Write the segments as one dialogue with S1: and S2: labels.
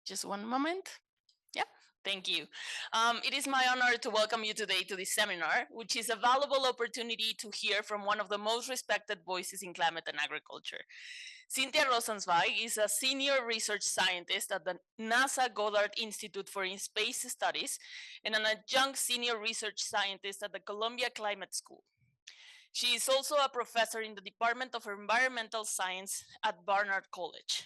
S1: Just one moment. Yeah, thank you. It is my honor to welcome you today to this seminar, which is a valuable opportunity to hear from one of the most respected voices in climate and agriculture. Cynthia Rosenzweig is a senior research scientist at the NASA Goddard Institute for Space Studies and an adjunct senior research scientist at the Columbia Climate School. She is also a professor in the Department of Environmental Science at Barnard College.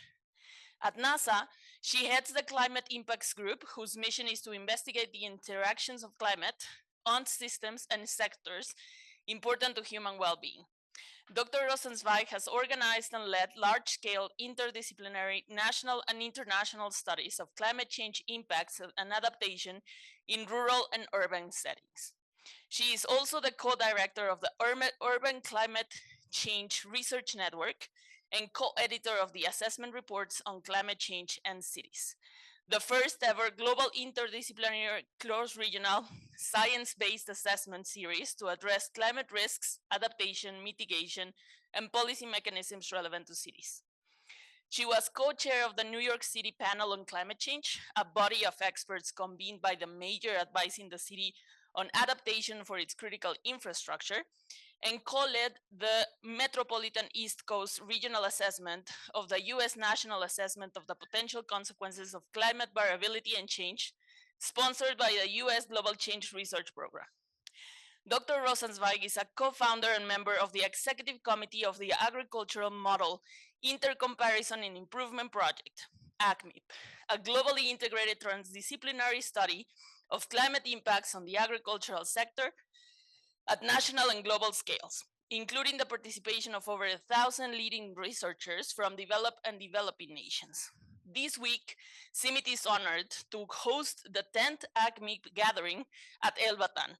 S1: At NASA, she heads the Climate Impacts Group, whose mission is to investigate the interactions of climate on systems and sectors important to human well-being. Dr. Rosenzweig has organized and led large-scale interdisciplinary national and international studies of climate change impacts and adaptation in rural and urban settings. She is also the co-director of the Urban Climate Change Research Network and co-editor of the assessment reports on climate change and cities, the first ever global interdisciplinary cross-regional science-based assessment series to address climate risks, adaptation, mitigation, and policy mechanisms relevant to cities. She was co-chair of the New York City Panel on Climate Change, a body of experts convened by the major advising the city on adaptation for its critical infrastructure, and co-led the Metropolitan East Coast Regional Assessment of the U.S. National Assessment of the Potential Consequences of Climate Variability and Change, sponsored by the U.S. Global Change Research Program. Dr. Rosenzweig is a co-founder and member of the Executive Committee of the Agricultural Model Intercomparison and Improvement Project, AgMIP, a globally integrated transdisciplinary study of climate impacts on the agricultural sector at national and global scales, including the participation of over 1,000 leading researchers from developed and developing nations. This week, CIMMYT is honored to host the 10th AgMIP gathering at El Batan.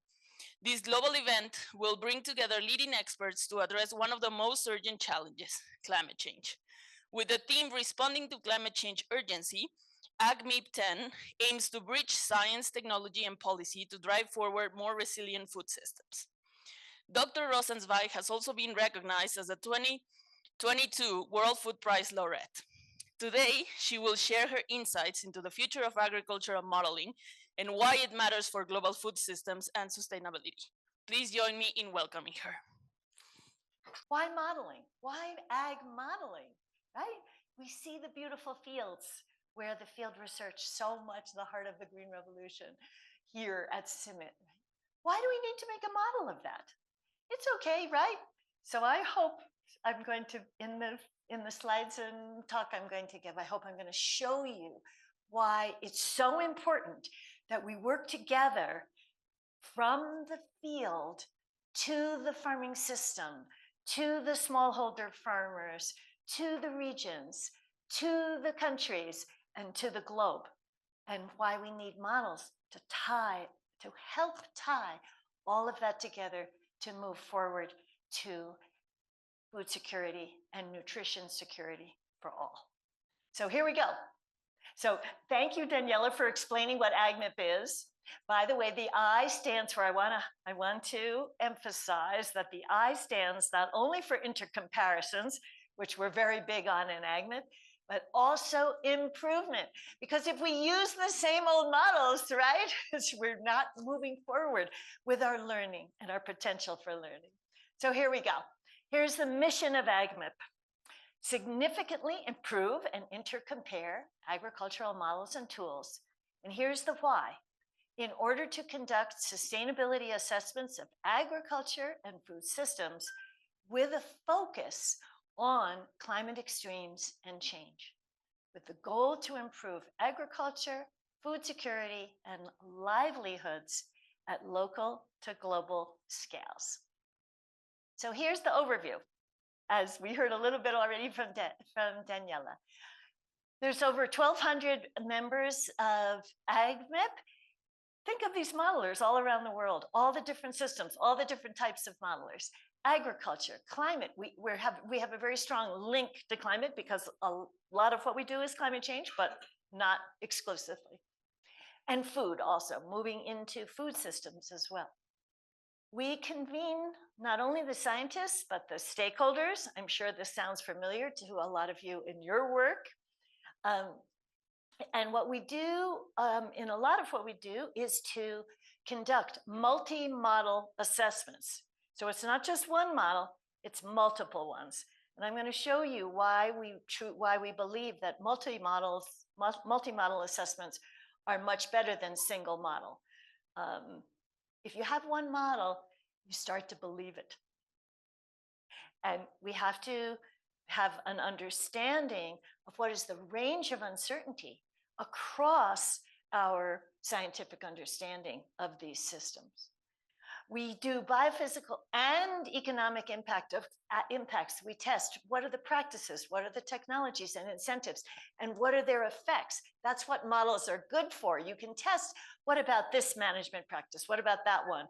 S1: This global event will bring together leading experts to address one of the most urgent challenges, climate change. With the theme Responding to Climate Change Urgency, AgMIP 10 aims to bridge science, technology, and policy to drive forward more resilient food systems. Dr. Rosenzweig has also been recognized as a 2022 World Food Prize laureate. Today, she will share her insights into the future of agricultural modeling and why it matters for global food systems and sustainability. Please join me in welcoming her.
S2: Why modeling? Why ag modeling, right? We see the beautiful fields where the field research so much the heart of the Green Revolution here at CIMMYT. Why do we need to make a model of that? It's okay, right? So I hope I'm going to, in the slides and talk I'm going to give, I hope I'm going to show you why it's so important that we work together from the field to the farming system, to the smallholder farmers, to the regions, to the countries, and to the globe, and why we need models to help tie all of that together to move forward to food security and nutrition security for all. So here we go. So thank you, Daniela, for explaining what AgMIP is. By the way, the I stands for, I want to emphasize that the I stands not only for intercomparisons, which we're very big on in AgMIP, but also improvement. Because if we use the same old models, right, we're not moving forward with our learning and our potential for learning. So here we go. Here's the mission of AgMIP. Significantly improve and intercompare agricultural models and tools. And here's the why. In order to conduct sustainability assessments of agriculture and food systems with a focus on climate extremes and change, with the goal to improve agriculture, food security, and livelihoods at local to global scales. So here's the overview, as we heard a little bit already from Daniela. There's over 1,200 members of AgMIP. Think of these modelers all around the world, all the different systems, all the different types of modelers. Agriculture, climate, we have a very strong link to climate because a lot of what we do is climate change, but not exclusively. And food also, moving into food systems as well. We convene not only the scientists, but the stakeholders. I'm sure this sounds familiar to a lot of you in your work. And what we do in a lot of what we do is to conduct multi-model assessments. So it's not just one model, it's multiple ones. And I'm going to show you why we believe that multi-model assessments are much better than single model. If you have one model, you start to believe it. And we have to have an understanding of what is the range of uncertainty across our scientific understanding of these systems. We do biophysical and economic impacts. We test what are the practices, what are the technologies and incentives, and what are their effects. That's what models are good for. You can test, what about this management practice? What about that one?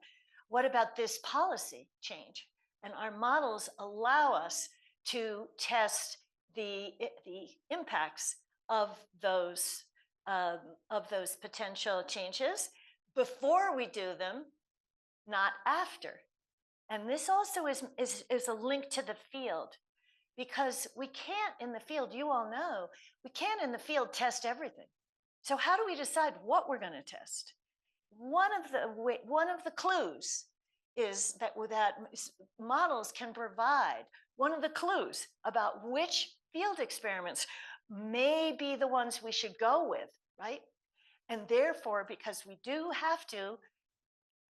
S2: What about this policy change? And our models allow us to test the impacts of those potential changes before we do them, not after. And this also is a link to the field, because we can't in the field, you all know, we can't in the field test everything. So how do we decide what we're going to test? One of the clues is that models can provide one of the clues about which field experiments may be the ones we should go with, right? And therefore, because we do have to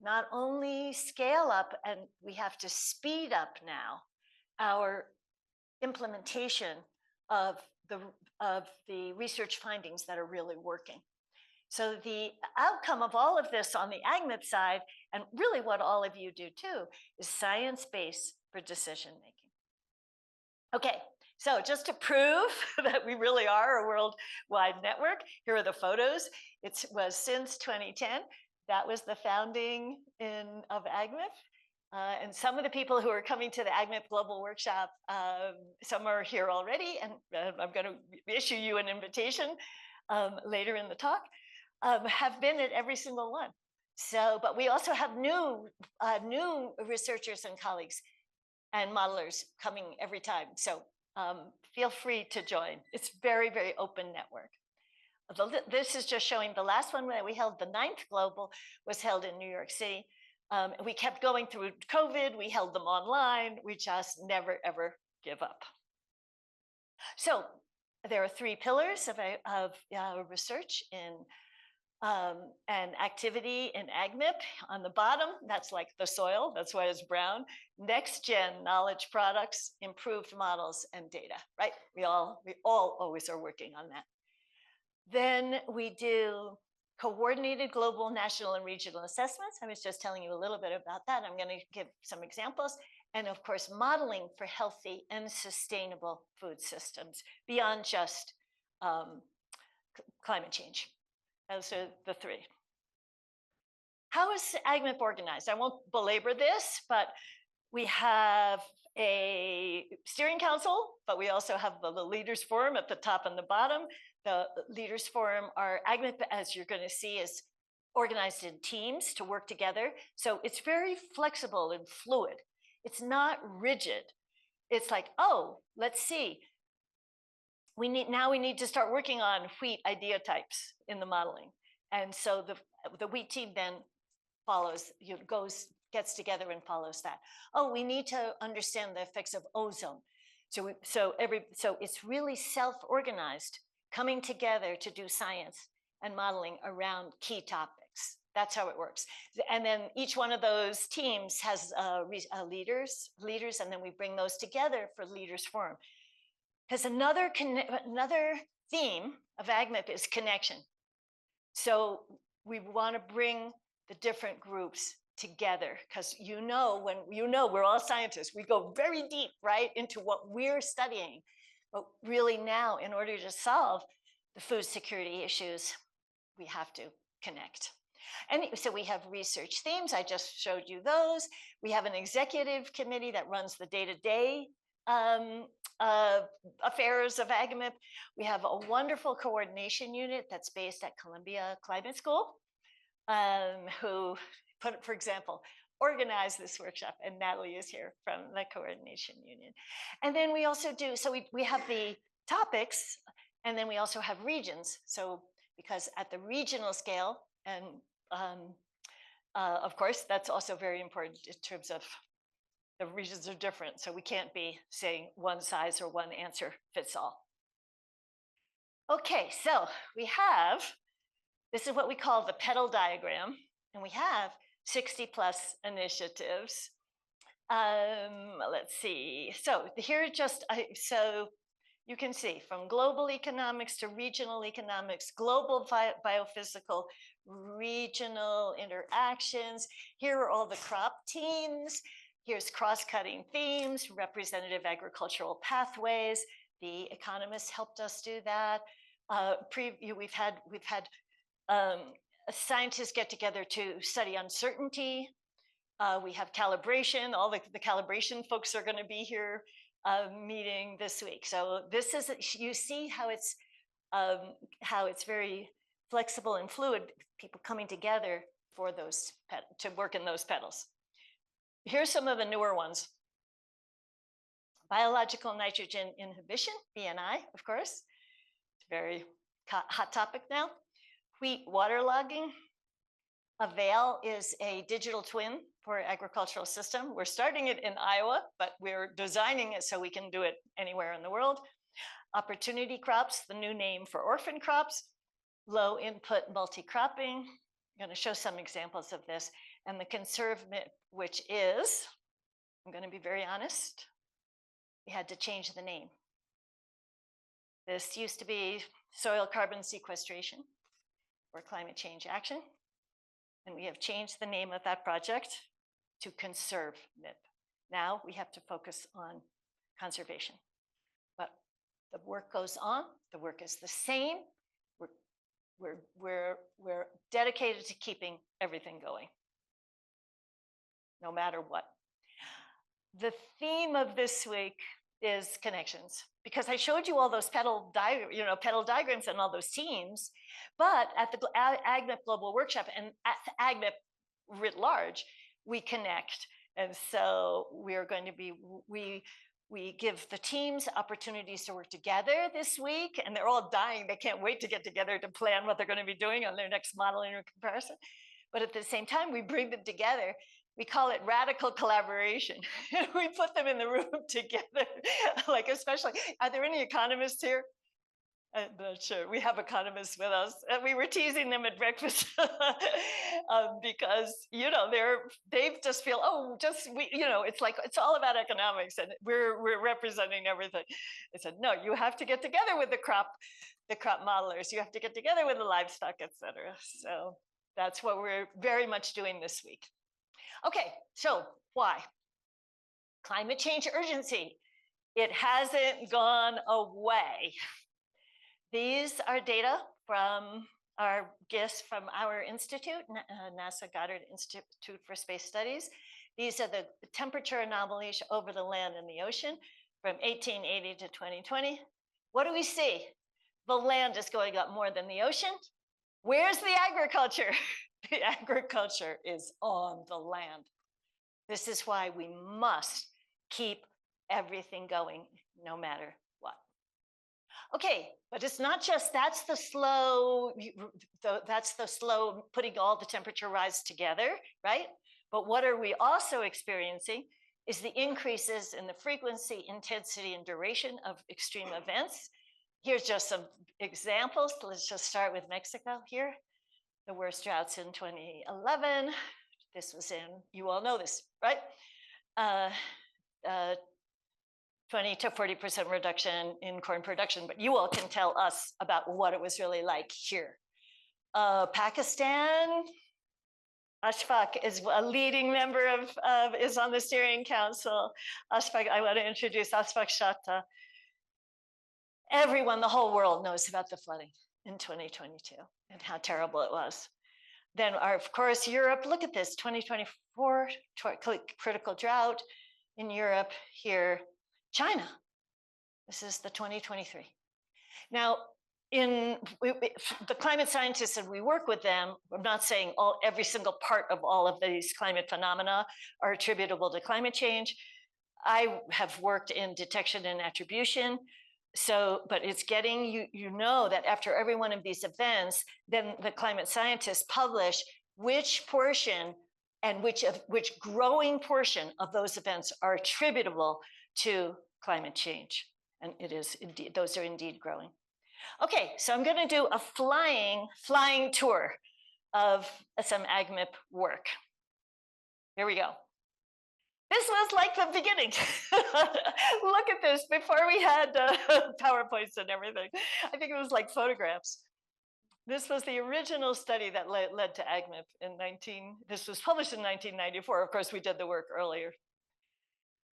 S2: not only scale up, and we have to speed up now our implementation of the research findings that are really working. So the outcome of all of this on the AgMIP side, and really what all of you do too, is science-based for decision making. Okay, so just to prove that we really are a worldwide network, here are the photos. It was since 2010. That was the founding of AgMIP. And some of the people who are coming to the AgMIP Global Workshop, some are here already, and I'm going to issue you an invitation later in the talk, have been at every single one. So, but we also have new researchers and colleagues and modelers coming every time. So feel free to join. It's very, very open network. This is just showing the last one that we held, the 9th Global, was held in New York City. We kept going through COVID. We held them online. We just never, ever give up. So there are 3 pillars of research and activity in AgMIP. On the bottom, that's like the soil. That's why it's brown. Next gen knowledge products, improved models, and data, right? We all always are working on that. Then we do coordinated global, national, and regional assessments. I was just telling you a little bit about that. I'm going to give some examples. And of course, modeling for healthy and sustainable food systems beyond just climate change. Those are the 3. How is AgMIP organized? I won't belabor this, but we have a steering council, but we also have the leaders forum at the top and the bottom. The leaders forum, our AgMIP, as you're going to see, is organized in teams to work together. So it's very flexible and fluid. It's not rigid. It's like, oh, let's see. We need to start working on wheat idea types in the modeling. And so the wheat team then follows, gets together and follows that. Oh, we need to understand the effects of ozone. So it's really self-organized, coming together to do science and modeling around key topics. That's how it works. And then each one of those teams has leaders, and then we bring those together for Leaders Forum. Because another theme of AgMIP is connection. So we want to bring the different groups together, because we're all scientists. We go very deep, right, into what we're studying. But really now, in order to solve the food security issues, we have to connect. And so we have research themes. I just showed you those. We have an executive committee that runs the day-to-day affairs of AgMIP. We have a wonderful coordination unit that's based at Columbia Climate School, who, for example, organized this workshop, and Natalie is here from the coordination union. And then we also do, so we have the topics, and then we also have regions. So because at the regional scale, and of course, that's also very important in terms of the regions are different. So we can't be saying one size or one answer fits all. Okay, so we have, this is what we call the petal diagram, and we have 60 plus initiatives. Let's see. So here so you can see from global economics to regional economics, global biophysical, regional interactions. Here are all the crop teams. Here's cross-cutting themes, representative agricultural pathways. The economists helped us do that. We've had scientists get together to study uncertainty. We have calibration. All the calibration folks are going to be here meeting this week. So this is, you see how it's very flexible and fluid, people coming together for those, to work in those petals. Here's some of the newer ones. Biological nitrogen inhibition, BNI, of course. It's a very hot topic now. Wheat waterlogging. Avail is a digital twin for agricultural system. We're starting it in Iowa, but we're designing it so we can do it anywhere in the world. Opportunity crops, the new name for orphan crops. Low input multi-cropping. I'm going to show some examples of this. And the conserve MIP, which is, I'm going to be very honest, we had to change the name. This used to be soil carbon sequestration or climate change action. And we have changed the name of that project to conserve MIP. Now we have to focus on conservation. But the work goes on, the work is the same. We're dedicated to keeping everything going, no matter what. The theme of this week is connections, because I showed you all those petal diagrams and all those teams, but at the AgMIP Global Workshop and at AgMIP writ large, we connect. And so we're going to be, we give the teams opportunities to work together this week, and they're all dying. They can't wait to get together to plan what they're going to be doing on their next modeling or comparison. But at the same time, we bring them together. We call it radical collaboration. We put them in the room together, like especially, are there any economists here? I'm not sure. We have economists with us. We were teasing them at breakfast because, they just feel, it's like, it's all about economics and we're representing everything. I said, no, you have to get together with the crop modelers. You have to get together with the livestock, et cetera. So that's what we're very much doing this week. Okay, so why? Climate change urgency. It hasn't gone away. These are data from our gifts from our institute, NASA Goddard Institute for Space Studies. These are the temperature anomalies over the land and the ocean from 1880 to 2020. What do we see? The land is going up more than the ocean. Where's the agriculture? The agriculture is on the land. This is why we must keep everything going, no matter what. Okay, but it's not just, that's the slow putting all the temperature rise together, right? But what are we also experiencing is the increases in the frequency, intensity, and duration of extreme events. Here's just some examples. Let's just start with Mexico here. The worst droughts in 2011. This was you all know this, right? 20 to 40% reduction in corn production, but you all can tell us about what it was really like here. Pakistan, Ashfaq is a leading member is on the steering council. Ashfaq, I want to introduce Ashfaq Shatta. Everyone, the whole world knows about the flooding in 2022 and how terrible it was. Then, of course, Europe, look at this, 2024, critical drought in Europe here. China, this is the 2023. Now, the climate scientists and we work with them, I'm not saying every single part of all of these climate phenomena are attributable to climate change. I have worked in detection and attribution. but it's getting, you know that after every one of these events, then the climate scientists publish which portion and which growing portion of those events are attributable to climate change. And it is indeed, those are indeed growing. Okay, so I'm going to do a flying tour of some AgMIP work. Here we go. This was like the beginning. Look at this, before we had PowerPoints and everything. I think it was like photographs. This was the original study that led to AgMIP this was published in 1994. Of course, we did the work earlier.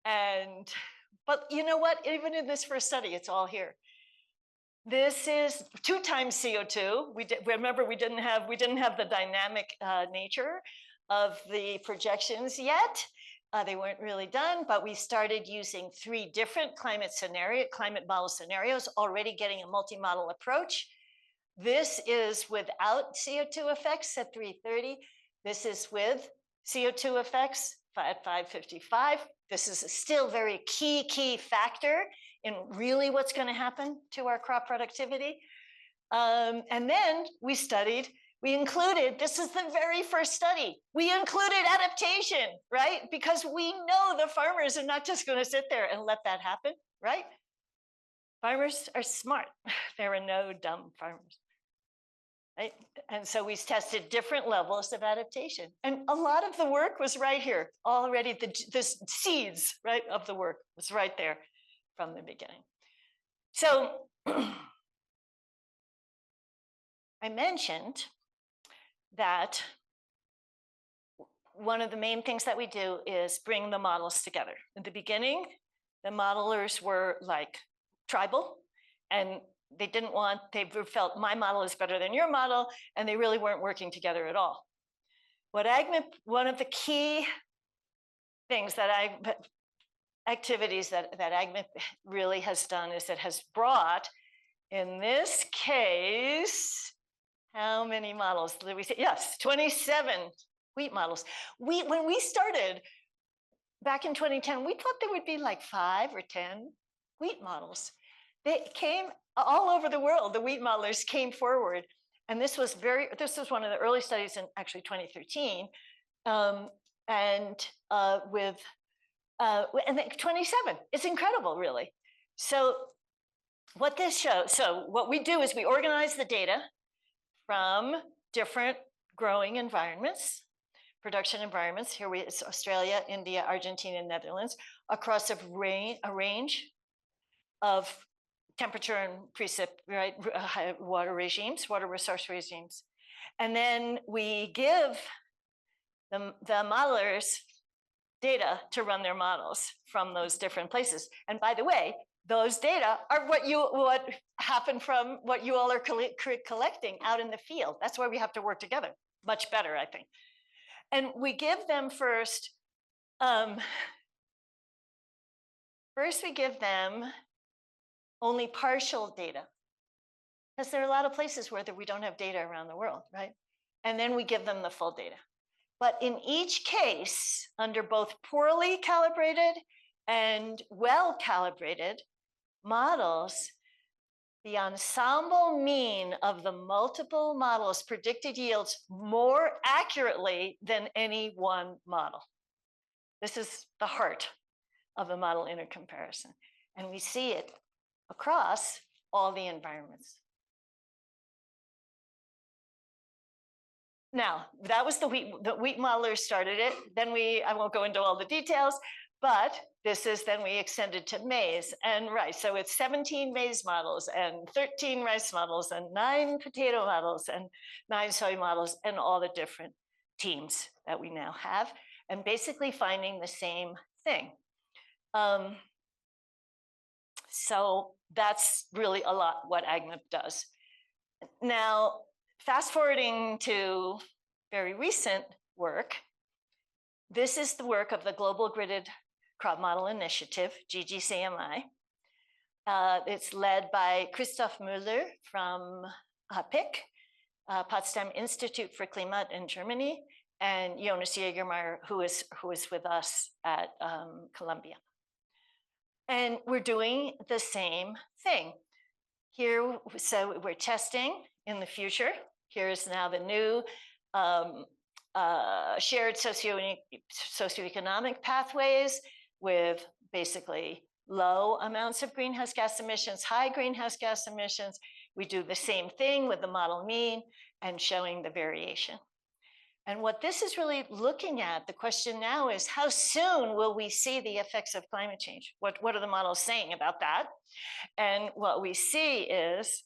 S2: But you know what? Even in this first study, it's all here. This is 2 times CO2. Remember, we didn't have the dynamic nature of the projections yet. They weren't really done, but we started using 3 different climate model scenarios, already getting a multi-model approach. This is without CO2 effects at 330. This is with CO2 effects at 555. This is still very key factor in really what's going to happen to our crop productivity. And then we included, this is the very first study, we included adaptation, right? Because we know the farmers are not just going to sit there and let that happen, right? Farmers are smart. There are no dumb farmers, right? And so we tested different levels of adaptation. And a lot of the work was right here. Already the seeds, right, of the work was right there from the beginning. So I mentioned that one of the main things that we do is bring the models together. In the beginning, the modelers were like tribal, and they felt my model is better than your model, and they really weren't working together at all. One of the key things activities that AgMIP really has done is it has brought, in this case, how many models did we say? Yes, 27 wheat models. When we started back in 2010, we thought there would be like 5 or 10 wheat models. They came all over the world. The wheat modelers came forward, and this was one of the early studies in actually 2013, and then 27. It's incredible, really. So what this shows, what we do is we organize the data from different growing environments, production environments. Here it's Australia, India, Argentina, and Netherlands, across a range of temperature and precip, right, water resource regimes. And then we give the modelers data to run their models from those different places. And by the way, those data are what happened from what you all are collecting out in the field. That's why we have to work together much better, I think. And we give them first we give them only partial data, because there are a lot of places where we don't have data around the world, right? And then we give them the full data. But in each case, under both poorly calibrated and well-calibrated models, the ensemble mean of the multiple models predicted yields more accurately than any one model. This is the heart of the model intercomparison. And we see it across all the environments. Now, that was the wheat modelers started it. Then I won't go into all the details, but then we extended to maize and rice. So it's 17 maize models and 13 rice models and 9 potato models and 9 soy models and all the different teams that we now have, and basically finding the same thing. So that's really a lot what AgMIP does. Now, fast forwarding to very recent work, this is the work of the Global Gridded Crop Model Initiative, GGCMI. It's led by Christoph Müller from PIC, Potsdam Institute for Climate in Germany, and Jonas Jägermeier, who is with us at Columbia. And we're doing the same thing. Here, so we're testing in the future. Here's now the new shared socioeconomic pathways with basically low amounts of greenhouse gas emissions, high greenhouse gas emissions. We do the same thing with the model mean and showing the variation. And what this is really looking at, the question now is, how soon will we see the effects of climate change? What are the models saying about that? And what we see is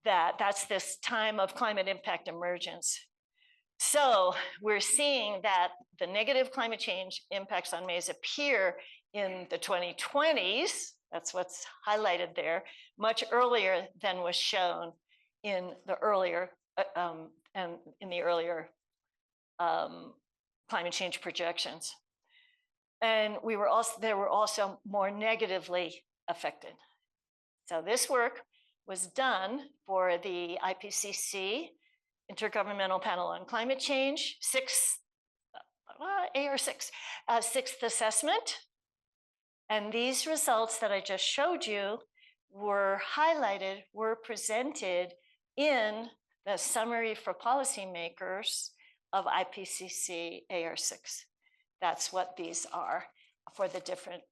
S2: that that's this time of climate impact emergence. So we're seeing that the negative climate change impacts on maize appear in the 2020s. That's what's highlighted there, much earlier than was shown in the earlier climate change projections. And they were also more negatively affected. So this work was done for the IPCC, Intergovernmental Panel on Climate Change, sixth assessment. And these results that I just showed you were highlighted, were presented in the summary for policymakers of IPCC AR6. That's what these are for the different,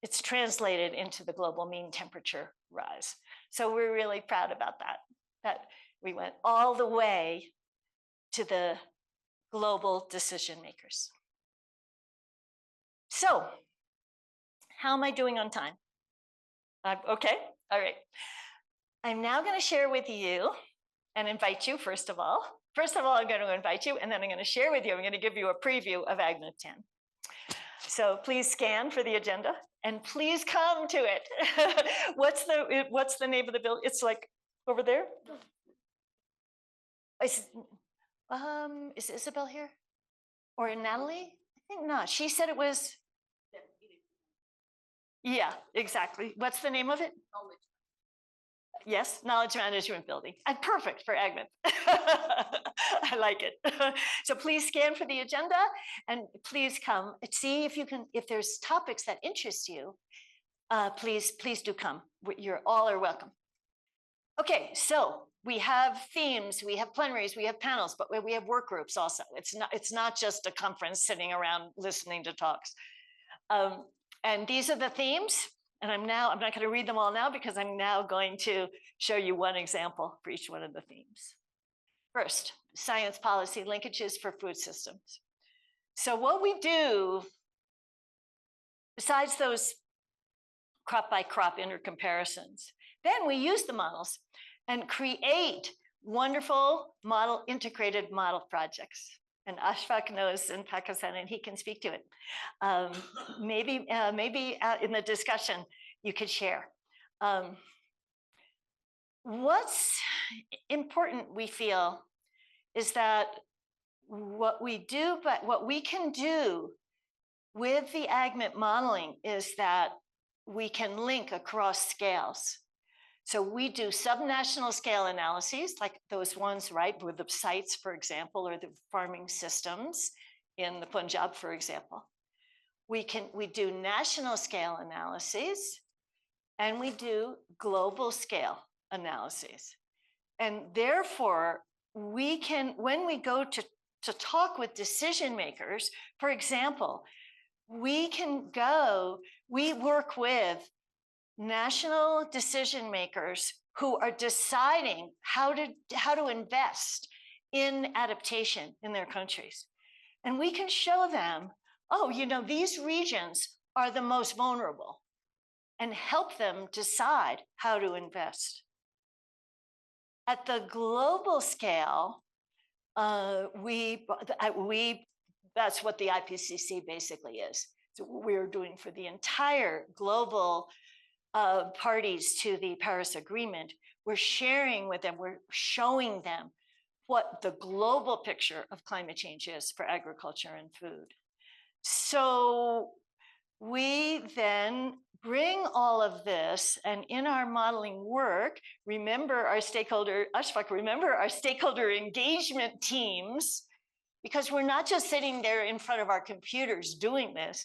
S2: it's translated into the global mean temperature rise. So we're really proud about that we went all the way to the global decision makers. So how am I doing on time? Okay, all right. I'm now going to share with you and invite you, first of all. First of all, I'm going to invite you, and then I'm going to share with you, I'm going to give you a preview of AgMIP 10. So please scan for the agenda, and please come to it. What's the name of the building? It's like over there? Is Isabel here? Or Natalie? I think not. She said it was. Yeah, exactly. What's the name of it? Yes, Knowledge Management Building. And perfect for AgMIP. I like it. So please scan for the agenda and please come. See if you can, if there's topics that interest you, please do come. You're all are welcome. Okay, so we have themes, we have plenaries, we have panels, but we have work groups also. It's not just a conference sitting around listening to talks. And these are the themes. And I'm not going to read them all now because I'm now going to show you one example for each one of the themes. First, science policy linkages for food systems. So what we do, besides those crop by crop intercomparisons, then we use the models and create wonderful integrated model projects. And Ashfaq knows in Pakistan, and he can speak to it. Maybe in the discussion, you could share. What's important, we feel, is that what we can do with the AgMIP modeling is that we can link across scales. So we do subnational scale analyses, like those ones, right, with the sites, for example, or the farming systems in the Punjab, for example. We do national scale analyses, and we do global scale analyses. And therefore, we can, when we go to talk with decision makers, for example, we work with national decision makers who are deciding how to invest in adaptation in their countries. And we can show them, oh, these regions are the most vulnerable, and help them decide how to invest. At the global scale, that's what the IPCC basically is. So we're doing for the entire global parties to the Paris Agreement. We're sharing with them, we're showing them what the global picture of climate change is for agriculture and food. So we then bring all of this, and in our modeling work, remember our stakeholder engagement teams, because we're not just sitting there in front of our computers doing this.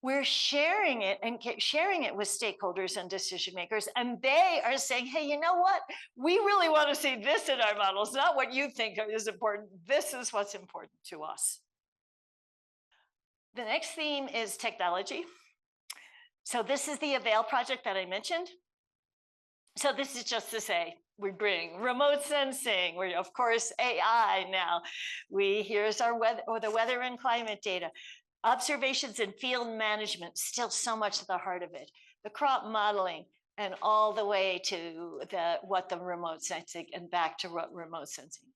S2: we're sharing it and sharing it with stakeholders and decision makers. And they are saying, hey, you know what? We really want to see this in our models, not what you think is important. This is what's important to us. The next theme is technology. So this is the Avail project that I mentioned. So this is just to say, we bring remote sensing, we of course AI now. Here's our weather, or the weather and climate data. Observations and field management, still so much at the heart of it. The crop modeling, and all the way to what the remote sensing, and back to what remote sensing.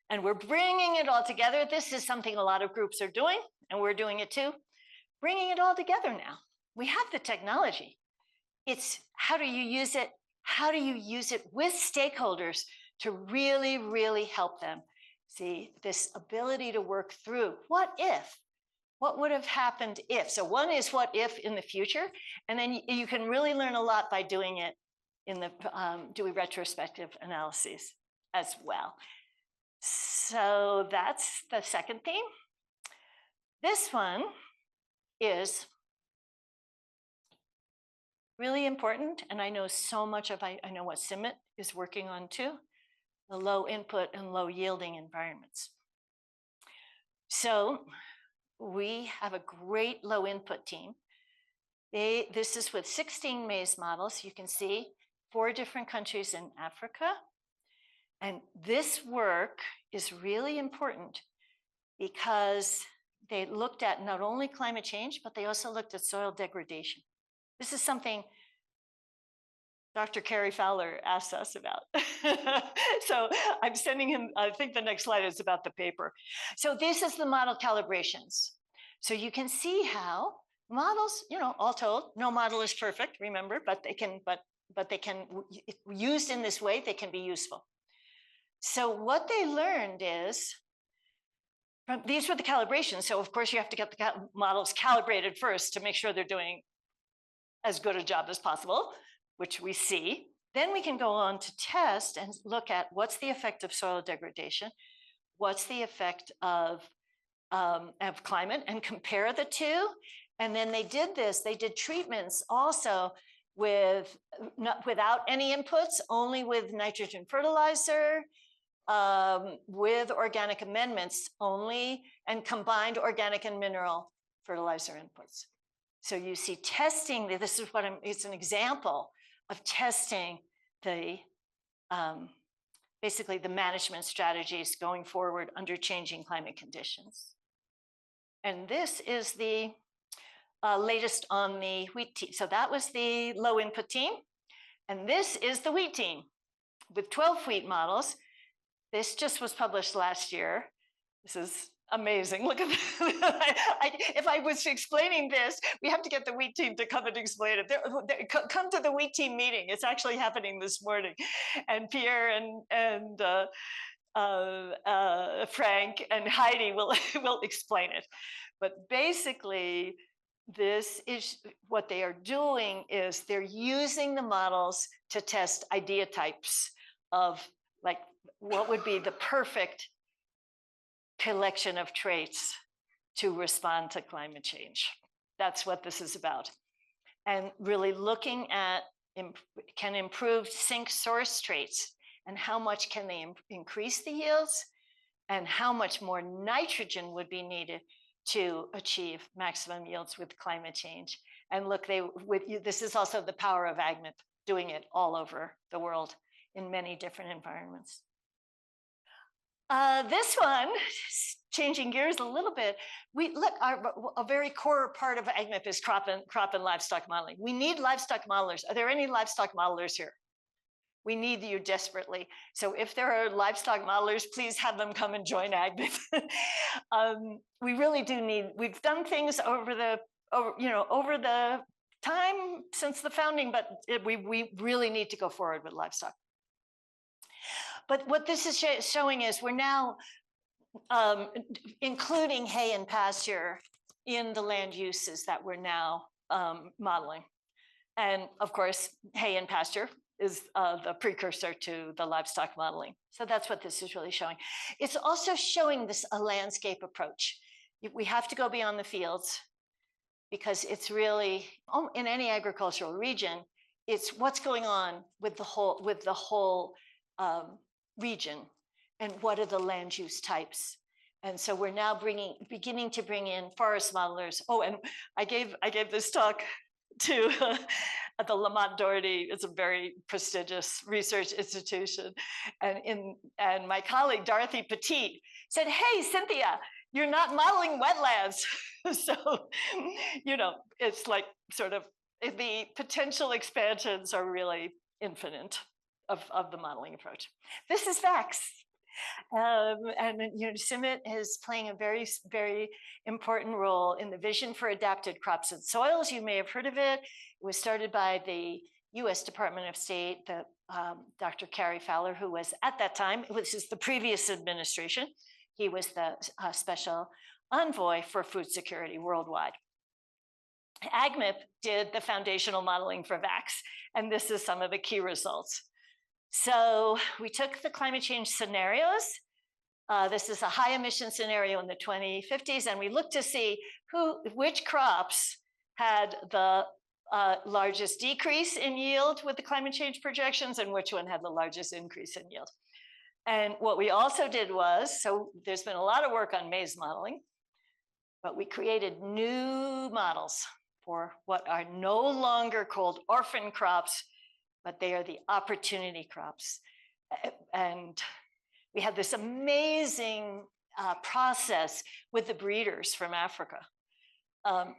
S2: And we're bringing it all together. This is something a lot of groups are doing, and we're doing it too. Bringing it all together now. We have the technology. It's how do you use it? How do you use it with stakeholders to really, really help them see this ability to work through what if? What would have happened if? So one is what if in the future, and then you can really learn a lot by doing it in the doing retrospective analyses as well. So that's the second theme. This one is really important, and I know so much of, I know what CIMMYT is working on too, the low input and low yielding environments. So we have a great low input team. This is with 16 maize models. You can see 4 different countries in Africa. And this work is really important because they looked at not only climate change, but they also looked at soil degradation. This is something Dr. Carey Fowler asked us about. So I'm sending him, I think the next slide is about the paper. So this is the model calibrations. So you can see how models, all told, no model is perfect, remember, but they can, used in this way, they can be useful. So what they learned is, these were the calibrations. So of course you have to get the models calibrated first to make sure they're doing as good a job as possible, which we see. Then we can go on to test and look at what's the effect of soil degradation, what's the effect of climate, and compare the two. And then they did treatments also without any inputs, only with nitrogen fertilizer, with organic amendments only, and combined organic and mineral fertilizer inputs. So you see testing, this is it's an example of testing the, basically the management strategies going forward under changing climate conditions. And this is the latest on the wheat team. So that was the low input team. And this is the wheat team with 12 wheat models. This just was published last year. This is amazing. Look at this. If I was explaining this, we have to get the wheat team to come and explain it. Come to the wheat team meeting. It's actually happening this morning. And Pierre and Frank and Heidi will explain it. But basically, this is what they are doing is they're using the models to test idea types of like what would be the perfect collection of traits to respond to climate change. That's what this is about. And really looking at can improved sink source traits and how much can they increase the yields and how much more nitrogen would be needed to achieve maximum yields with climate change. And look, this is also the power of AgMIP, doing it all over the world in many different environments. This one, changing gears a little bit, a very core part of AgMIP is crop and livestock modeling. We need livestock modelers. Are there any livestock modelers here? We need you desperately. So if there are livestock modelers, please have them come and join AgMIP. We really do need, we've done things over the time since the founding, but we really need to go forward with livestock. But what this is showing is we're now including hay and pasture in the land uses that we're now modeling. And of course, hay and pasture is the precursor to the livestock modeling. So that's what this is really showing. It's also showing a landscape approach. We have to go beyond the fields. because it's really, in any agricultural region, it's what's going on with the whole region, and what are the land use types. And so we're now beginning to bring in forest modelers. Oh, and I gave this talk to at the Lamont Doherty. It's a very prestigious research institution, and my colleague Dorothy Petit said, "Hey, Cynthia, you're not modeling wetlands." So, it's like sort of the potential expansions are really infinite of the modeling approach. This is VAX. And CIMMYT is playing a very, very important role in the Vision for Adapted Crops and Soils. You may have heard of it. It was started by the U.S. Department of State, Dr. Cary Fowler, who was at that time, this is the previous administration, he was the special envoy for food security worldwide. AgMIP did the foundational modeling for VAX, and this is some of the key results. So we took the climate change scenarios. This is a high emission scenario in the 2050s, and we looked to see which crops had the largest decrease in yield with the climate change projections and which one had the largest increase in yield. And what we also did was, so there's been a lot of work on maize modeling, but we created new models for what are no longer called orphan crops, but they are the opportunity crops. And we had this amazing process with the breeders from Africa. And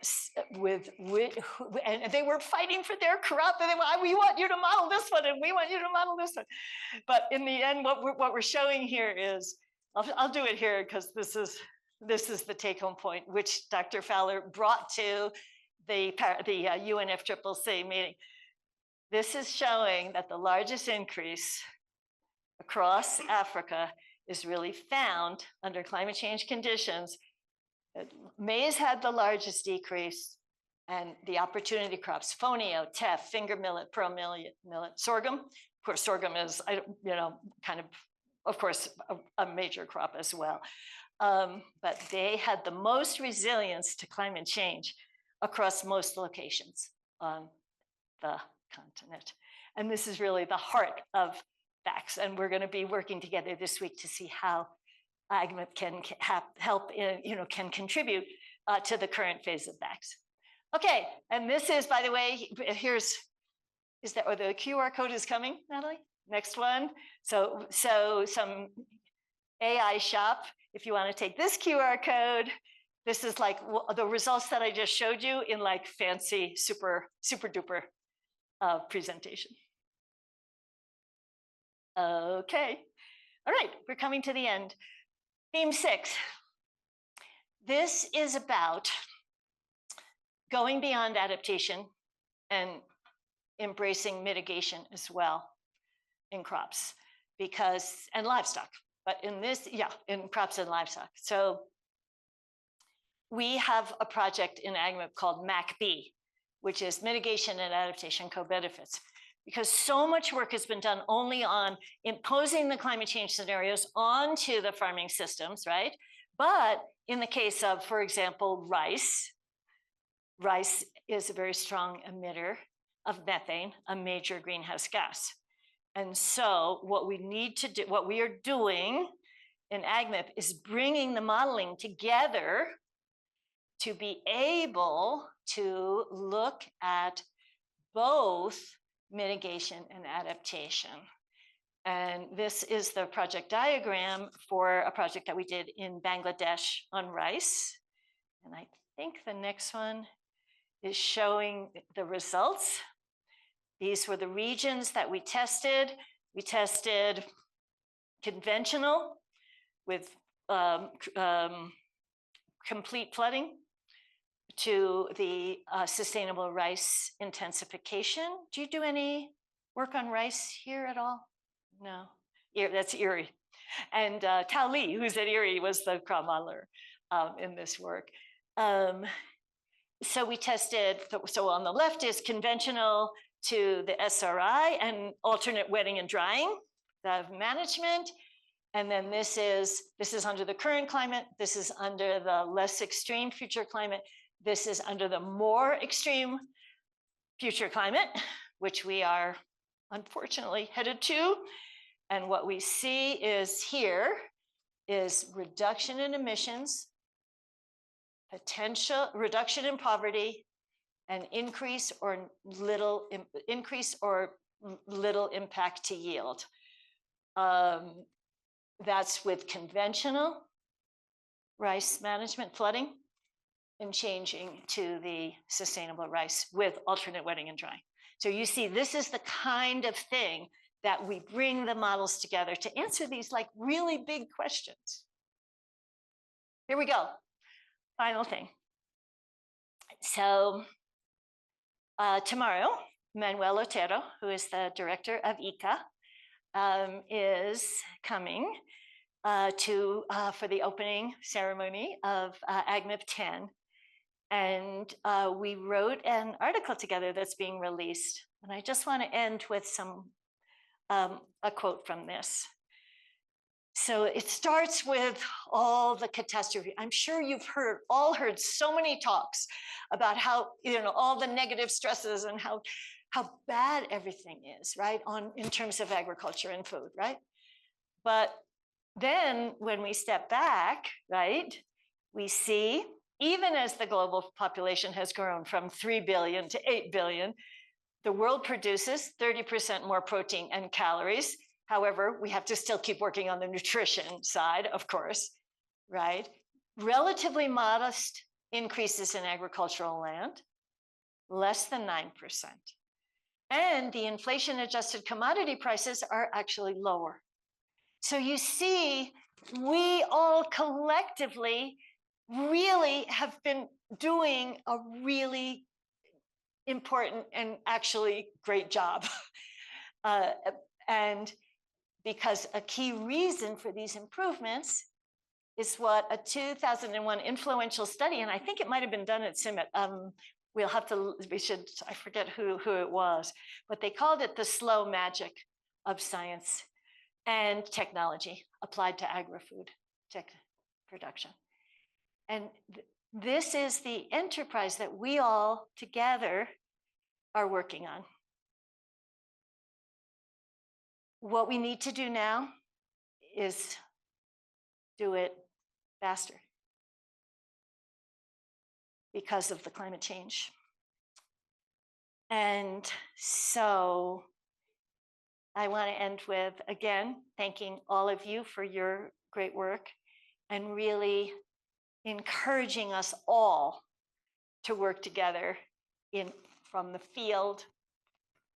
S2: they were fighting for their crop. And they were, we want you to model this one, and we want you to model this one. But in the end, what we're showing here is, I'll do it here because this is the take-home point, which Dr. Fowler brought to the UNFCCC meeting. This is showing that the largest increase across Africa is really found under climate change conditions. Maize had the largest decrease, and the opportunity crops, fonio, teff, finger millet, pearl millet, sorghum. Of course, sorghum is, kind of course, a major crop as well. But they had the most resilience to climate change across most locations on the continent. And this is really the heart of VAX. And we're going to be working together this week to see how AgMIP can help, can contribute to the current phase of VAX. Okay, and this is, by the way, the QR code is coming, Natalie? Next one. So some AI shop, if you want to take this QR code, this is like the results that I just showed you in like fancy, super duper presentation. Okay, all right, we're coming to the end. Theme 6. This is about going beyond adaptation and embracing mitigation as well in crops, and livestock, but in crops and livestock. So we have a project in AgMIP called MACB, which is Mitigation and Adaptation Co-Benefits, because so much work has been done only on imposing the climate change scenarios onto the farming systems, right? But in the case of, for example, rice is a very strong emitter of methane, a major greenhouse gas. And so what we are doing in AgMIP is bringing the modeling together to be able to look at both mitigation and adaptation. And this is the project diagram for a project that we did in Bangladesh on rice. And I think the next one is showing the results. These were the regions that we tested. We tested conventional with complete flooding to the sustainable rice intensification. Do you do any work on rice here at all? No, that's Erie. And Tao Li, who's at Erie, was the crop modeler in this work. So we tested, so on the left is conventional to the SRI and alternate wetting and drying, the management. And then this is under the current climate. This is under the less extreme future climate. This is under the more extreme future climate, which we are unfortunately headed to. And what we see is here is reduction in emissions, potential reduction in poverty, and increase or little impact to yield. That's with conventional rice management, flooding, and changing to the sustainable rice with alternate wetting and drying. So you see, this is the kind of thing that we bring the models together to answer these like really big questions. Here we go. Final thing. So tomorrow, Manuel Otero, who is the director of ICA, is coming for the opening ceremony of AgMIP 10. And we wrote an article together that's being released. And I just want to end with a quote from this. So it starts with all the catastrophe. I'm sure you've all heard so many talks about how, all the negative stresses and how bad everything is, right? In terms of agriculture and food, right? But then when we step back, right, we see, even as the global population has grown from 3 billion to 8 billion, the world produces 30% more protein and calories. However, we have to still keep working on the nutrition side, of course, right? Relatively modest increases in agricultural land, less than 9%. And the inflation-adjusted commodity prices are actually lower. So you see, we all collectively really have been doing a really important and actually great job. And because a key reason for these improvements is what a 2001 influential study, and I think it might have been done at CIMMYT. I forget who it was, but they called it the slow magic of science and technology applied to agri-food production. And this is the enterprise that we all together are working on. What we need to do now is do it faster because of the climate change. And so I want to end with, again, thanking all of you for your great work and really encouraging us all to work together from the field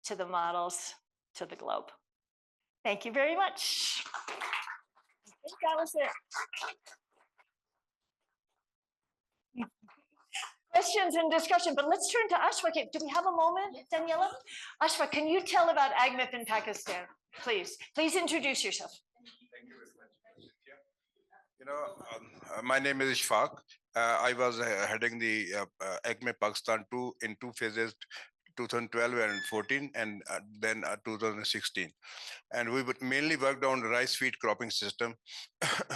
S2: to the models to the globe. Thank you very much. I think that was it. Questions and discussion, but let's turn to Ashfa. Do we have a moment, Daniela? Ashfa, can you tell about AgMIP in Pakistan, please? Please introduce yourself.
S3: Thank you very much. My name is Ishfaq. I was heading the AgMIP Pakistan in two phases, 2012 and 14, and then 2016. And we mainly worked on rice wheat cropping system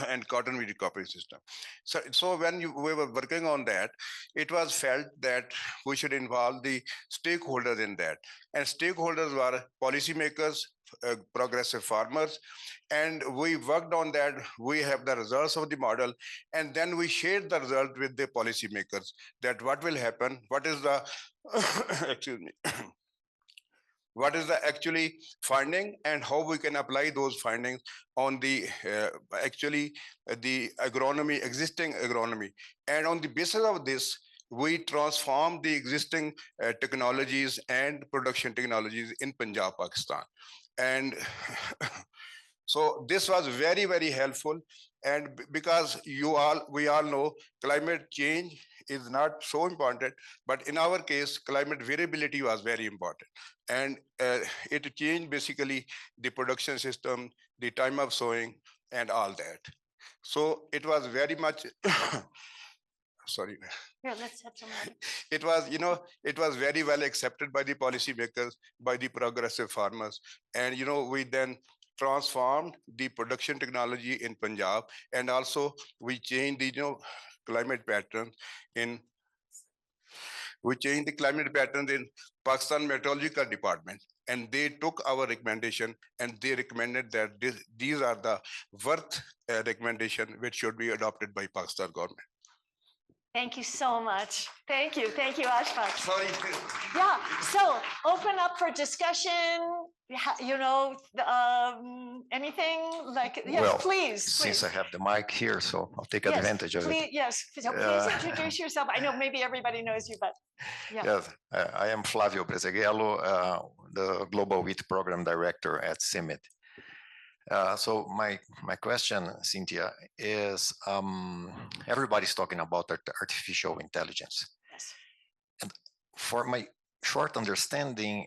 S3: and cotton wheat cropping system. So when we were working on that, it was felt that we should involve the stakeholders in that. And stakeholders were policymakers, progressive farmers, and we worked on that. We have the results of the model, and then we shared the result with the policymakers that what will happen, what is the excuse me, what is the actually finding and how we can apply those findings on the the agronomy, existing agronomy. And on the basis of this, we transform the existing technologies and production technologies in Punjab, Pakistan. And so this was very, very helpful. And because we all know climate change is not so important, but in our case, climate variability was very important. And it changed basically the production system, the time of sowing, and all that. So it was very much sorry.
S2: Here, let's have some water.
S3: It was very well accepted by the policymakers, by the progressive farmers. And, we then transformed the production technology in Punjab, and also we changed the, climate patterns in We changed the climate patterns in Pakistan Meteorological Department, and they took our recommendation and they recommended that these are the worth recommendation which should be adopted by Pakistan government.
S2: Thank you so much. Thank you, Ashfaq.
S3: Sorry.
S2: Yeah, so open up for discussion, anything like, yes,
S4: Well,
S2: please.
S4: Since I have the mic here, so I'll take advantage of it.
S2: Yes, so please introduce yourself. I know maybe everybody knows you, but yeah.
S4: Yes, I am Flavio Brezeguelo, the Global Wheat Program Director at CIMMYT. So my question, Cynthia, is everybody's talking about artificial intelligence.
S2: Yes.
S4: And for my short understanding,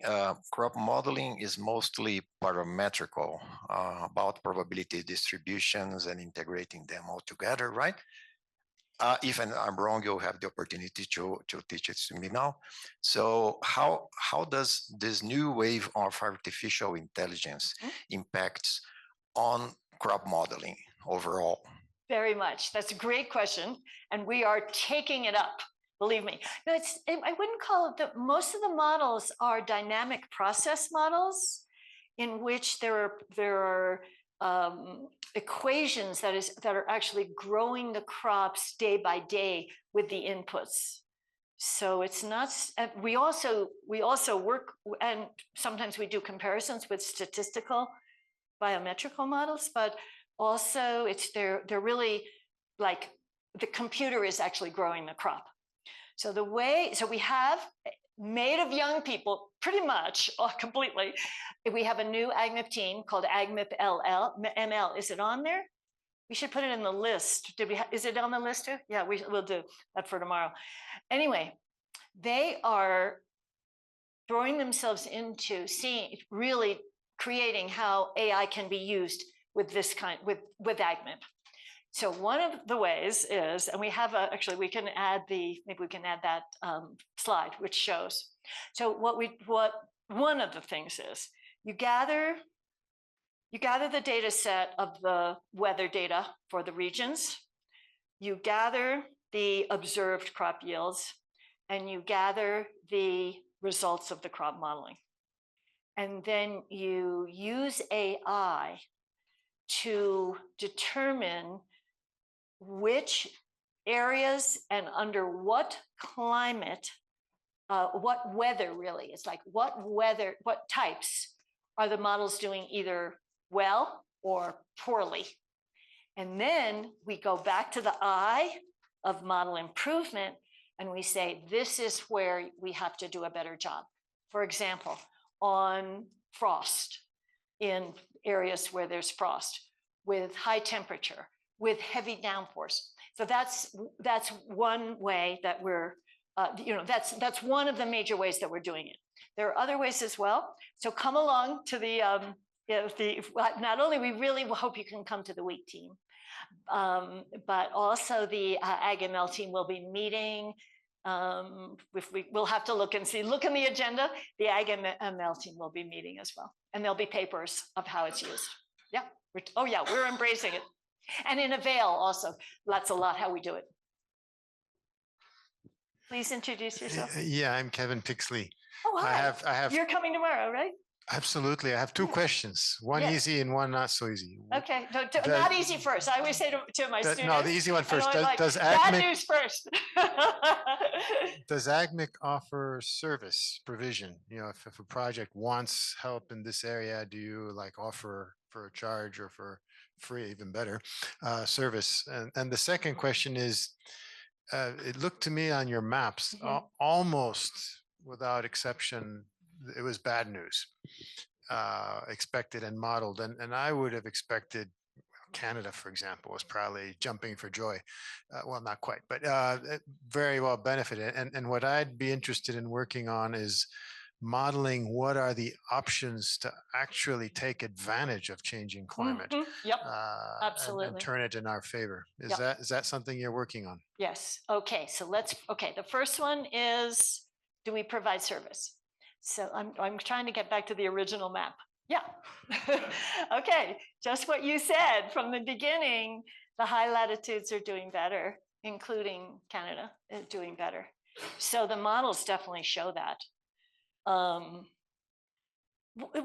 S4: crop modeling is mostly parametrical, about probability distributions and integrating them all together, right? If I'm wrong, you'll have the opportunity to teach it to me now. So how does this new wave of artificial intelligence impacts on crop modeling overall?
S2: Very much. That's a great question. And we are taking it up, believe me. No, I wouldn't call it that. Most of the models are dynamic process models in which there are equations that are actually growing the crops day by day with the inputs. So it's not, we also work, and sometimes we do comparisons with statistical biometrical models, but also they're really like the computer is actually growing the crop. So we have made of young people pretty much completely. We have a new AgMIP team called AgMIP ML. Is it on there? We should put it in the list. Is it on the list too? Yeah, we'll do that for tomorrow. Anyway, they are throwing themselves into really creating how AI can be used with this with AgMIP. So one of the ways is, and we have actually we can add maybe we can add that slide which shows. So what one of the things is, you gather the data set of the weather data for the regions, you gather the observed crop yields, and you gather the results of the crop modeling. And then you use AI to determine which areas and under what climate, what weather really, it's like what types are the models doing either well or poorly. And then we go back to the eye of model improvement and we say, this is where we have to do a better job. For example, on frost in areas where there's frost, with high temperature, with heavy downpours. So that's one way that we're, that's one of the major ways that we're doing it. There are other ways as well. So come along to not only we really hope you can come to the wheat team, but also the AgML team will be meeting. We'll have to look in the agenda. The AgML team will be meeting as well. And there'll be papers of how it's used. Yeah. We're embracing it. And in Avail also, that's a lot how we do it. Please introduce yourself.
S5: Yeah, I'm Kevin Pixley.
S2: Oh, hi.
S5: I have.
S2: You're coming tomorrow, right?
S5: Absolutely. I have two questions, one easy and one not so easy.
S2: Okay, not easy first. I always say to my students.
S5: No, the easy one first. Does
S2: bad news first.
S5: Does AgMIP offer service provision? You know, if a project wants help in this area, do you offer for a charge or for free, even better, service? And the second question is, it looked to me on your maps, almost without exception, it was bad news, expected and modeled. And I would have expected Canada, for example, was probably jumping for joy. Well, not quite, but very well benefited. And what I'd be interested in working on is modeling what are the options to actually take advantage of changing climate.
S2: Yep, absolutely.
S5: And turn it in our favor. Is that something you're working on?
S2: Yes. Okay. So the first one is, do we provide service? So I'm trying to get back to the original map. Yeah. Okay. Just what you said from the beginning, the high latitudes are doing better, including Canada is doing better. So the models definitely show that.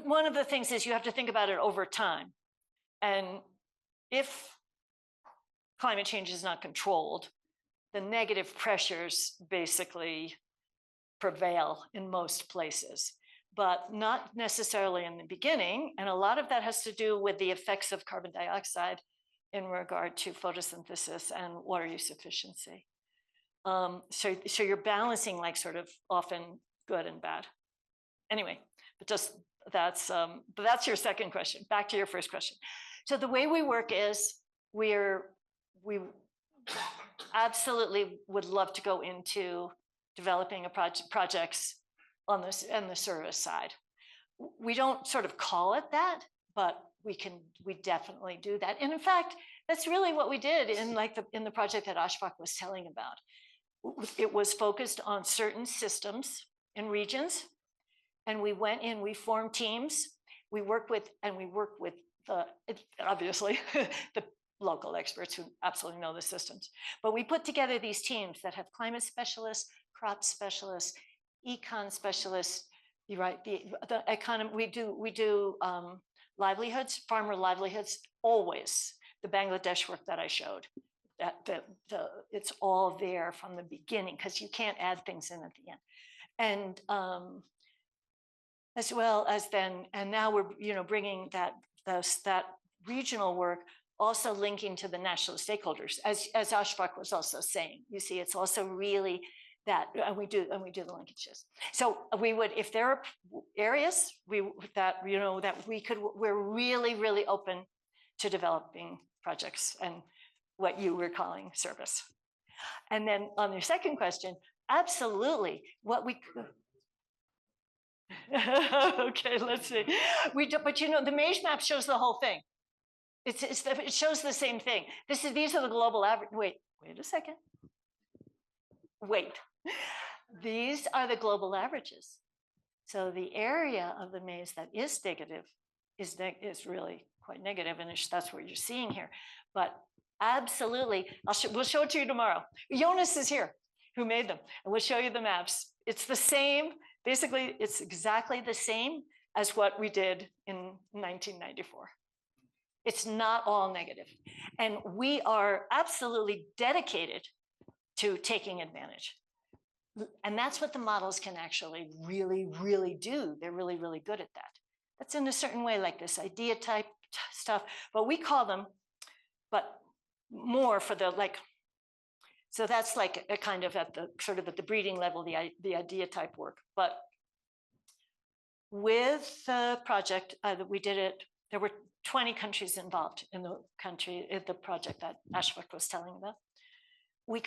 S2: One of the things is you have to think about it over time. And if climate change is not controlled, the negative pressures basically prevail in most places, but not necessarily in the beginning. And a lot of that has to do with the effects of carbon dioxide in regard to photosynthesis and water use efficiency. So you're balancing like sort of often good and bad. Anyway, but just that's your second question. Back to your first question. So the way we work is we absolutely would love to go into developing projects on the service side. We don't sort of call it that, but we definitely do that. And in fact, that's really what we did in the project that Ashfaq was telling about. It was focused on certain systems and regions, and we went in, we formed teams, we worked with obviously the local experts who absolutely know the systems. But we put together these teams that have climate specialists, crop specialists, econ specialists. You're right. The economy. We do livelihoods, farmer livelihoods. Always the Bangladesh work that I showed. It's all there from the beginning because you can't add things in at the end. And as well as then, and now we're bringing that regional work also linking to the national stakeholders, as Ashfaq was also saying. You see, it's also really that, and we do the linkages. So we would, if there are areas that we're really, really open to developing projects and what you were calling service. And then on your second question, absolutely, what we okay, let's see. But the Mage map shows the whole thing. It shows the same thing. These are the global average. Wait a second. Wait. These are the global averages. So the area of the maze that is negative is really quite negative, and that's what you're seeing here. But absolutely, we'll show it to you tomorrow. Jonas is here, who made them, and we'll show you the maps. It's the same. Basically, it's exactly the same as what we did in 1994. It's not all negative. And we are absolutely dedicated to taking advantage. And that's what the models can actually really, really do. They're really, really good at that. That's in a certain way, like this idea type stuff, but we call them, but more for the so that's like a kind of at the breeding level, the idea type work. But with the project that we did it, there were 20 countries involved in the project that Ashfaq was telling about. We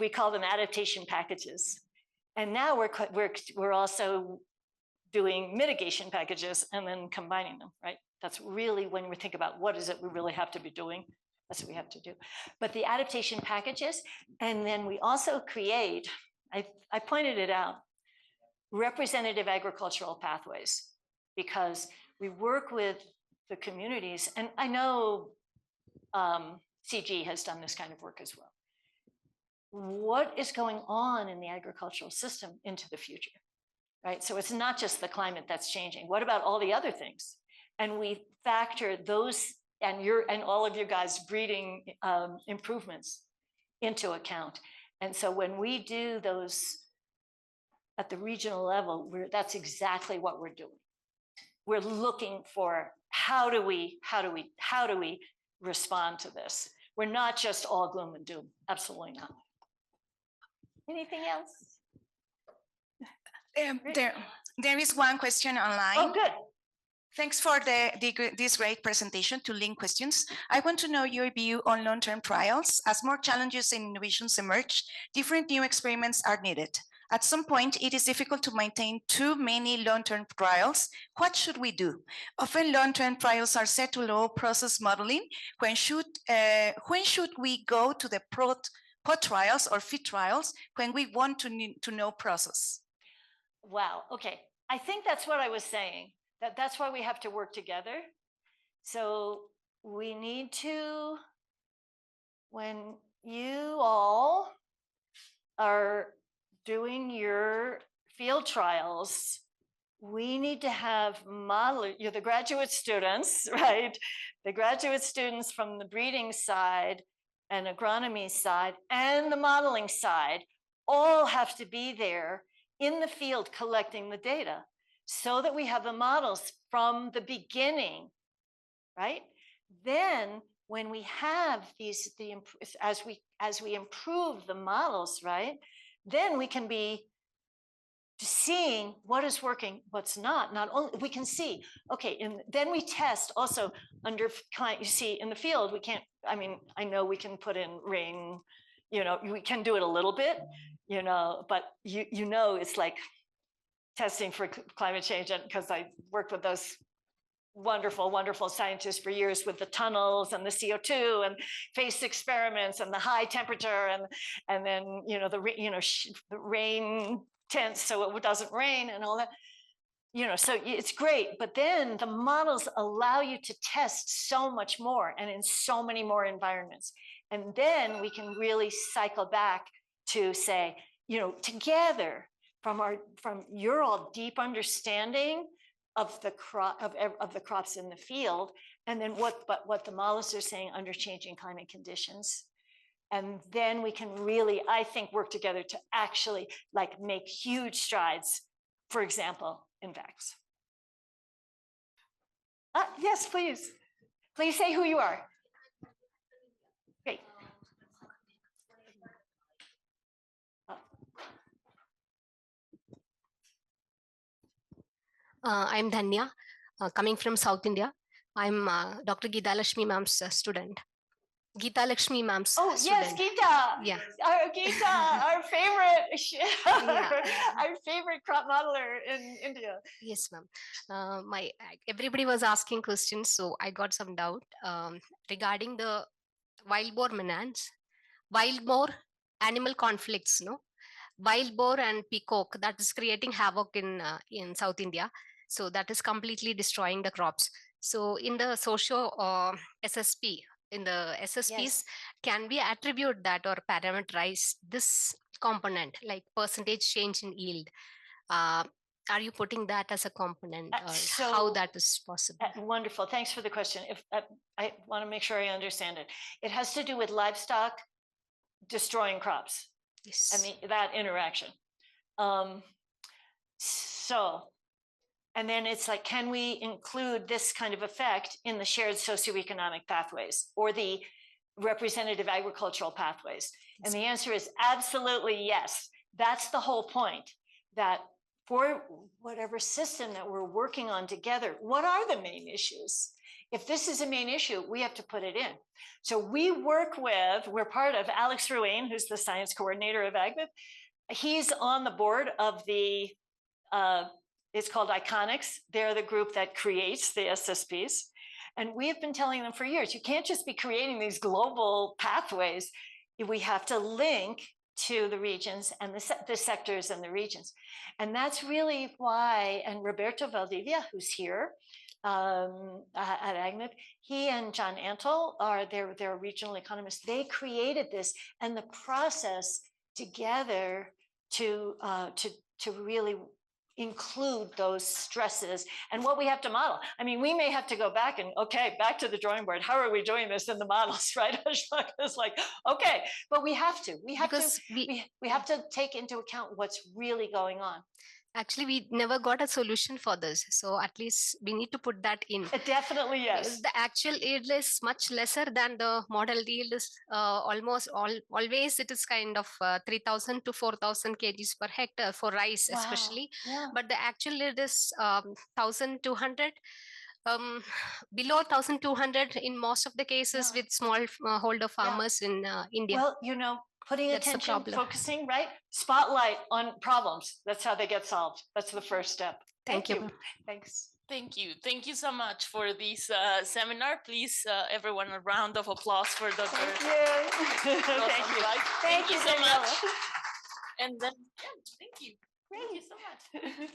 S2: call them adaptation packages. And now we're also doing mitigation packages and then combining them, right? That's really when we think about what is it we really have to be doing. That's what we have to do. But the adaptation packages, and then we also create, I pointed it out, representative agricultural pathways, because we work with the communities, and I know CG has done this kind of work as well. What is going on in the agricultural system into the future, right? So it's not just the climate that's changing. What about all the other things? And we factor those and all of your guys' breeding improvements into account. And so when we do those at the regional level, that's exactly what we're doing. We're looking for how do we respond to this? We're not just all gloom and doom. Absolutely not. Anything else?
S6: There is one question online.
S2: Oh, good.
S6: Thanks for this great presentation to link questions. I want to know your view on long-term trials. As more challenges and innovations emerge, different new experiments are needed. At some point, it is difficult to maintain too many long-term trials. What should we do? Often long-term trials are set to low process modeling. When should we go to the pod trials or fit trials when we want to know process?
S2: Wow, okay. I think that's what I was saying. That's why we have to work together. So we need to, when you all are doing your field trials, we need to have you're the graduate students, right? The graduate students from the breeding side and agronomy side and the modeling side all have to be there in the field collecting the data so that we have the models from the beginning, right? Then when we have these, as we improve the models, right? Then we can be seeing what is working, what's not. Not only we can see, okay, and then we test also under client. You see, in the field, we can't. I mean, I know we can put in rain. You know, we can do it a little bit. You know, but you know, it's like testing for climate change, and because I worked with those wonderful, wonderful scientists for years with the tunnels and the CO2 and phase experiments and the high temperature and then the rain tents so it doesn't rain and all that. So it's great, but then the models allow you to test so much more and in so many more environments. And then we can really cycle back to say, together from your all deep understanding of the crops in the field, and then what the models are saying under changing climate conditions. And then we can really, I think, work together to actually make huge strides, for example, in VAX. Yes, please. Please say who you are. Great.
S7: I'm Dhanya, coming from South India. I'm Dr. Geeta Lakshmi ma'am's student. Geeta Lakshmi ma'am's student.
S2: Yes, Geeta.
S7: Yeah.
S2: Our Geeta, our favorite, our favorite crop modeler in India.
S7: Yes, ma'am. Everybody was asking questions, so I got some doubt regarding the wild boar menace, wild boar animal conflicts, no? Wild boar and peacock that is creating havoc in South India. So that is completely destroying the crops. So in the socio SSP, in the SSPs, yes, can we attribute that or parameterize this component like percentage change in yield? Are you putting that as a component or how that is possible?
S2: Wonderful. Thanks for the question. If I want to make sure I understand it. It has to do with livestock destroying crops.
S7: Yes.
S2: I mean, that interaction. And then it's like, can we include this kind of effect in the shared socioeconomic pathways or the representative agricultural pathways? And the answer is absolutely yes. That's the whole point, that for whatever system that we're working on together, what are the main issues? If this is a main issue, we have to put it in. So we're part of Alex Ruane, who's the science coordinator of AgMIP. He's on the board of the, it's called Iconics. They're the group that creates the SSPs. And we have been telling them for years, you can't just be creating these global pathways. We have to link to the regions and the sectors and the regions. And that's really why, and Roberto Valdivia, who's here, at AgMIP, he and John Antle they're regional economists. They created this and the process together to really include those stresses and what we have to model. I mean, we may have to go back and back to the drawing board. How are we doing this in the models, right? It's like, okay, but we have to. We have to take into account what's really going on.
S7: Actually, we never got a solution for this. So at least we need to put that in.
S2: Definitely, yes.
S7: The actual yield is much lesser than the model yield is always it is kind of 3,000 to 4,000 kgs per hectare for rice, wow, especially.
S2: Yeah.
S7: But the actual yield is 1,200. Below 1,200 in most of the cases, yeah, with small holder farmers, yeah, in India.
S2: Well, putting attention, focusing, right? Spotlight on problems. That's how they get solved. That's the first step.
S7: Thank you.
S2: Thanks.
S1: Thank you. Thank you so much for this seminar. Please, everyone, a round of applause for Dr.
S2: Thank you.
S1: Thank you so much. And then, yeah, thank you.
S2: Thank you so much.